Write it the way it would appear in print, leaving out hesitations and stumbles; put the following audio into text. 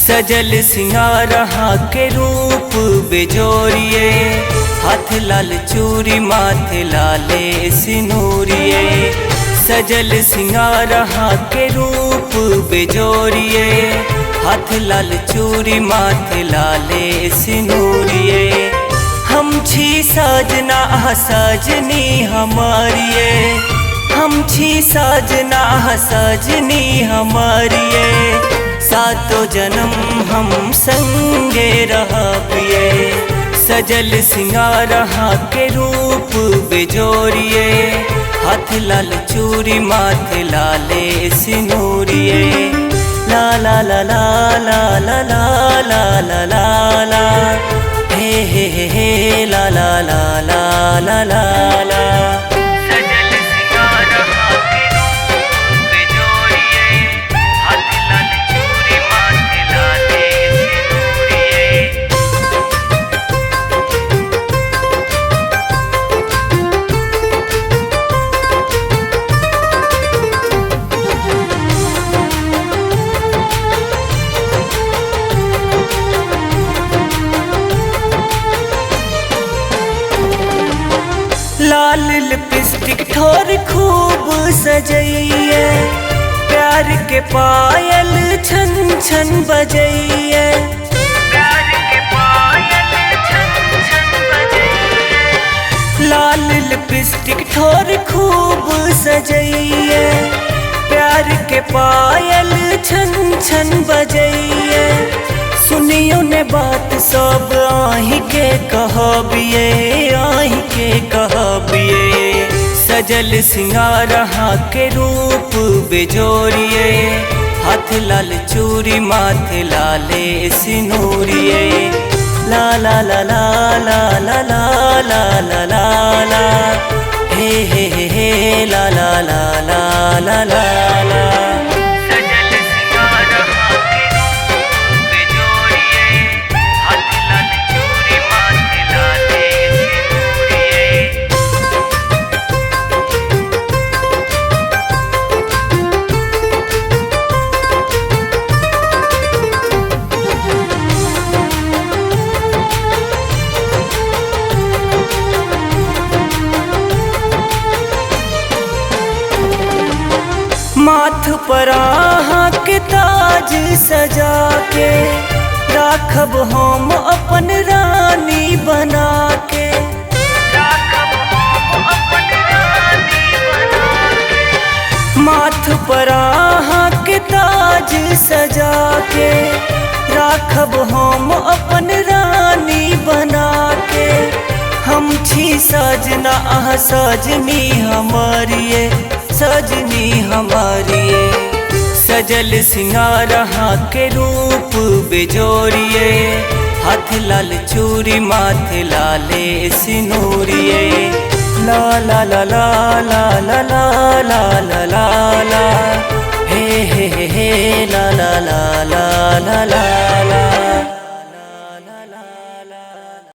सजल सिंगार के रूप बेजोरिए, हाथ लाल चूरी माथे लाले सिनूरिए। सजल सिंगार के रूप बेजोरिए, हाथ लाल चूरी माथे लाले सिनूरिए। हम छी सजना सजनी हमारिए, हम छी सजना सजनी हमारिए। सातों जन्म हम संगे रहबिए, सजल सिंगार के रूप बेजोरिए, हाथ लाल चूरी माथे लाले सिनूरिए। ला ला ला ला ला ला ला ला ला ला ला हे हे हे हे ला ला ला ला ला ला ला। लाल लिपस्टिक ठोर खूब सजइए, प्यार के पायल छन छन बजइए। प्यार के पायल छन छन बजइए। लाल लिपस्टिक ठोर खूब सजइए, प्यार के पायल छन छन बजइए। सुनियो ने बात सब आही के कहबिए, आही के कहबिए। सजल सिंगार के रूप बेजोरिए, हाथ लाल चूरी माथे लाले सिनूरिए। ला ला ला ला ला ला ला ला ला ला ला हे हे हे हे ला ला ला ला ला ला ला। माथ पर के ताज सजा के, राखब हम अपन रानी बना के। राखब हम अपन रानी बना के। माथ पर के ताज सजा के, राखब हम अपन रानी बना के। हम छी सजना सजनी हमारिए, सजनी हमारिए। सजल सिंगार के रूप बेजोरिए, हाथ लाल चूरी माथे लाले सिनूरिए। ला ला ला ला ला ला ला ला ला ला ला हे हे हे हे ला ला ला ला ला ला।